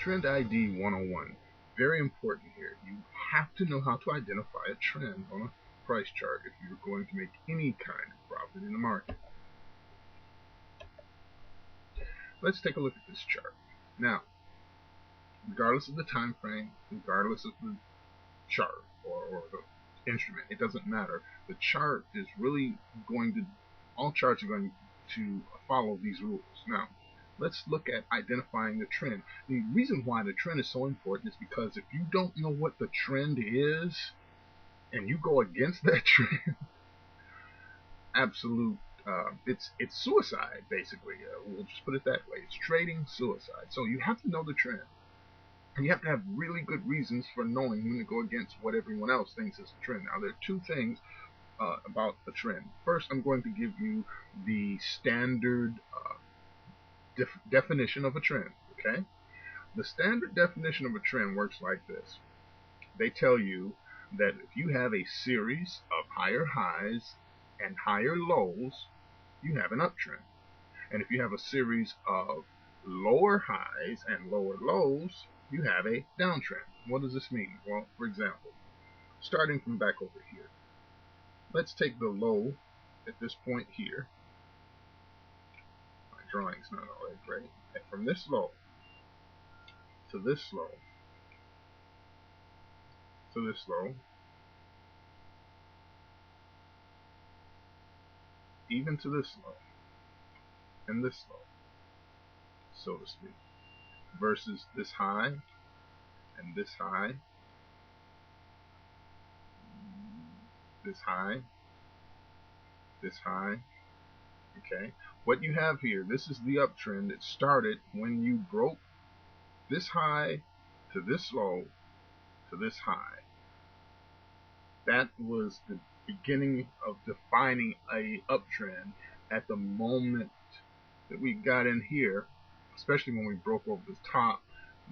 Trend ID 101. Very important here. You have to know how to identify a trend on a price chart if you're going to make any kind of profit in the market. Let's take a look at this chart. Now, regardless of the time frame, regardless of the chart or the instrument, it doesn't matter. The chart is really going to, all charts are going to follow these rules. Now, let's look at identifying the trend. The reason why the trend is so important is because if you don't know what the trend is and you go against that trend, absolute, it's suicide basically. We'll just put it that way. It's trading suicide. So you have to know the trend. And you have to have really good reasons for knowing when to go against what everyone else thinks is the trend. Now, there are two things about the trend. First, I'm going to give you the standard definition of a trend. Okay? The standard definition of a trend works like this. They tell you that if you have a series of higher highs and higher lows, you have an uptrend. And if you have a series of lower highs and lower lows, you have a downtrend. What does this mean? Well, for example, starting from back over here, let's take the low at this point here. My drawing's not all that great. And from this low to this low to this low, even to this low and this low, so to speak, versus this high and this high, this high, this high. Okay, what you have here, this is the uptrend. It started when you broke this high to this low to this high. That was the beginning of defining a uptrend. At the moment that we got in here, especially when we broke over the top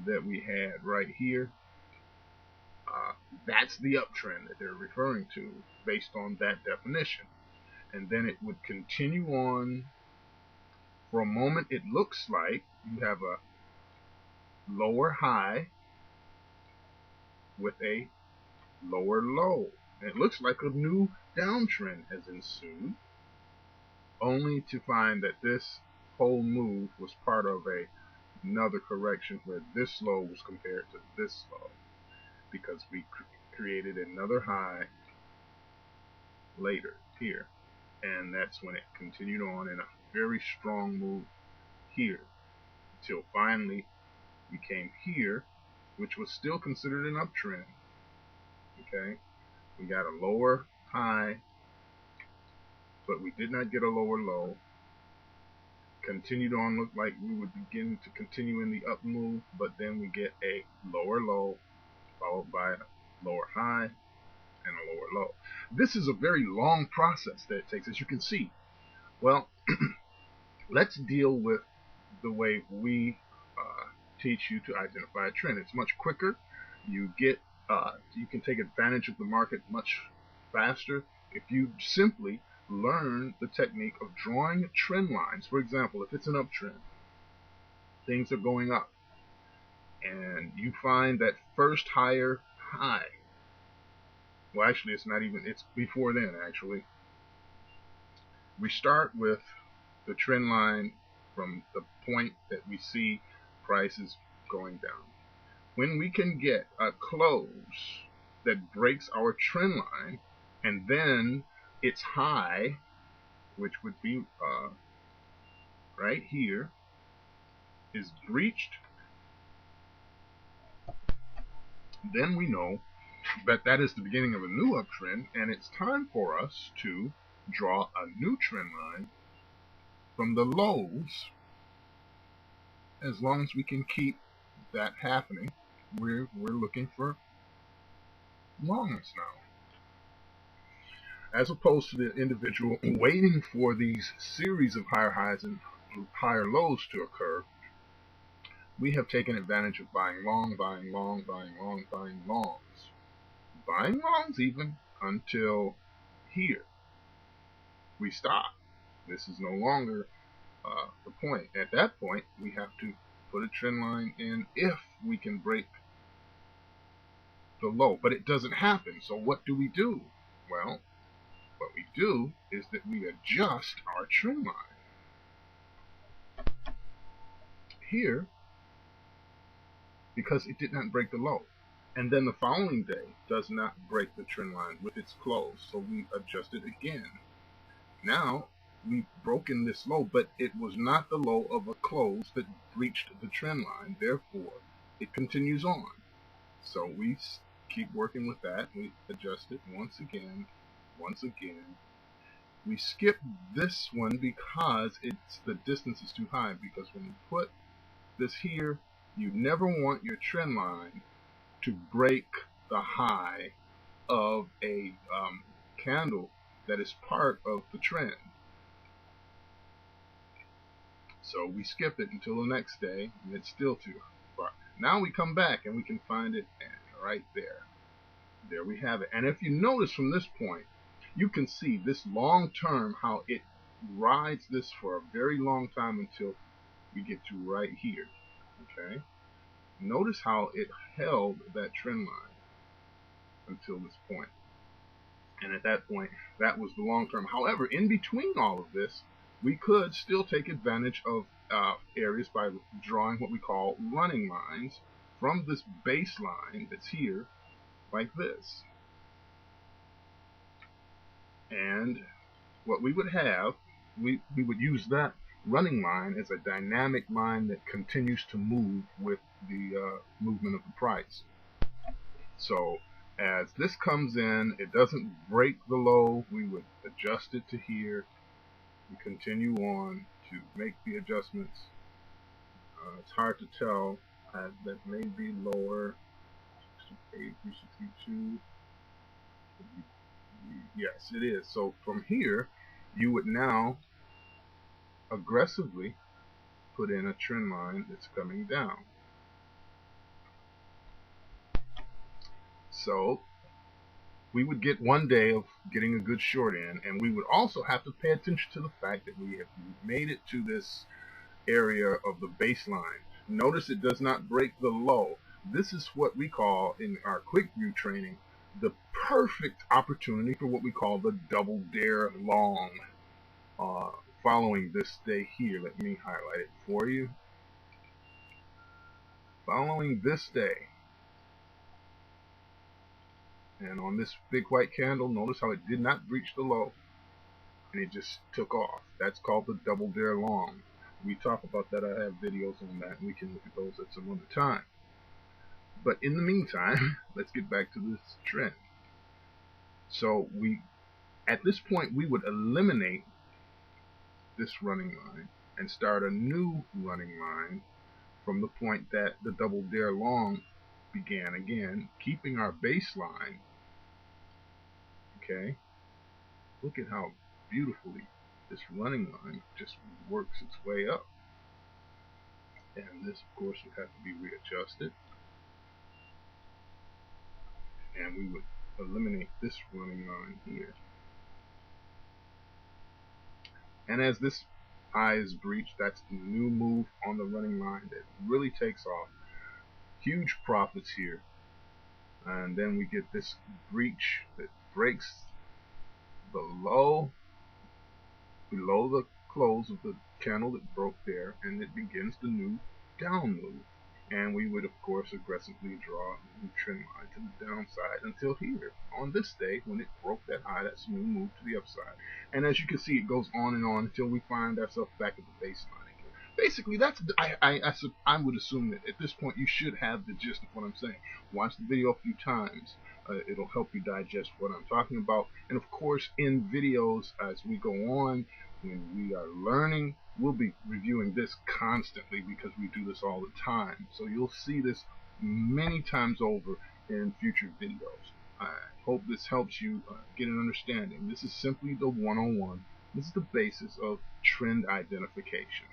that we had right here, that's the uptrend that they're referring to based on that definition. And then it would continue on. For a moment, it looks like you have a lower high with a lower low. And it looks like a new downtrend has ensued, only to find that this whole move was part of another correction where this low was compared to this low, because we created another high later here. And that's when it continued on in a very strong move here, until finally we came here, which was still considered an uptrend. Okay, we got a lower high, but we did not get a lower low. Continued on, looked like we would begin to continue in the up move, but then we get a lower low followed by a lower high and a lower low. This is a very long process that it takes, as you can see. Well, let's deal with the way we teach you to identify a trend. It's much quicker. You can take advantage of the market much faster if you simply learn the technique of drawing trend lines. For example, if it's an uptrend, things are going up, and you find that first higher high. Well, actually, it's not even, it's before then, actually. We start with the trend line from the point that we see prices going down. When we can get a close that breaks our trend line, and then its high, which would be right here, is breached, then we know that that is the beginning of a new uptrend, and it's time for us to draw a new trend line from the lows. As long as we can keep that happening, we're looking for longs now, as opposed to the individual waiting for these series of higher highs and higher lows to occur. We have taken advantage of buying long, buying long, buying long, buying longs, buying longs even until here. We stop. This is no longer the point. At that point, we have to put a trend line in if we can break the low, but it doesn't happen. So what do we do? Well, what we do is that we adjust our trend line. Here, because it did not break the low. And then the following day does not break the trend line with its close, so we adjust it again. Now, we've broken this low, but it was not the low of a close that breached the trend line. Therefore, it continues on. So we keep working with that. We adjust it once again. We skip this one because the distance is too high, because when you put this here, you never want your trend line to break the high of a candle that is part of the trend. So we skip it until the next day, and it's still too far. Now we come back and we can find it right there. There we have it. And if you notice from this point, you can see this long term, how it rides this for a very long time until we get to right here. Okay? Notice how it held that trend line until this point. And at that point, that was the long term. However, in between all of this, we could still take advantage of areas by drawing what we call running lines from this baseline that's here, like this. And what we would have, we would use that running line as a dynamic line that continues to move with the movement of the price. So as this comes in, it doesn't break the low, we would adjust it to here. We continue on to make the adjustments. It's hard to tell. That may be lower. 68, 362. Yes, it is. So from here, you would now aggressively put in a trend line that's coming down. So we would get one day of getting a good short in, and we would also have to pay attention to the fact that we have made it to this area of the baseline. Notice it does not break the low. This is what we call, in our quick view training, the perfect opportunity for what we call the double dare long. Following this day here, let me highlight it for you. Following this day, and on this big white candle, notice how it did not breach the low, and it just took off. That's called the double dare long. We talk about that. I have videos on that, and we can look at those at some other time. But in the meantime, let's get back to this trend. So at this point, we would eliminate this running line and start a new running line from the point that the double dare long began again, keeping our baseline. Okay, look at how beautifully this running line just works its way up. And this, of course, would have to be readjusted. And we would eliminate this running line here. And as this high is breached, that's the new move on the running line that really takes off. Huge profits here. And then we get this breach that breaks the low below the close of the candle that broke there, and it begins the new down move. And we would, of course, aggressively draw a new trend line to the downside until here, on this day, when it broke that high. That's when we move to the upside. And as you can see, it goes on and on until we find ourselves back at the baseline again. Basically, that's I would assume that at this point you should have the gist of what I'm saying. Watch the video a few times. It'll help you digest what I'm talking about. And of course, in videos as we go on, when we are learning, we'll be reviewing this constantly because we do this all the time. So you'll see this many times over in future videos. I hope this helps you get an understanding. This is simply the 101. This is the basis of trend identification.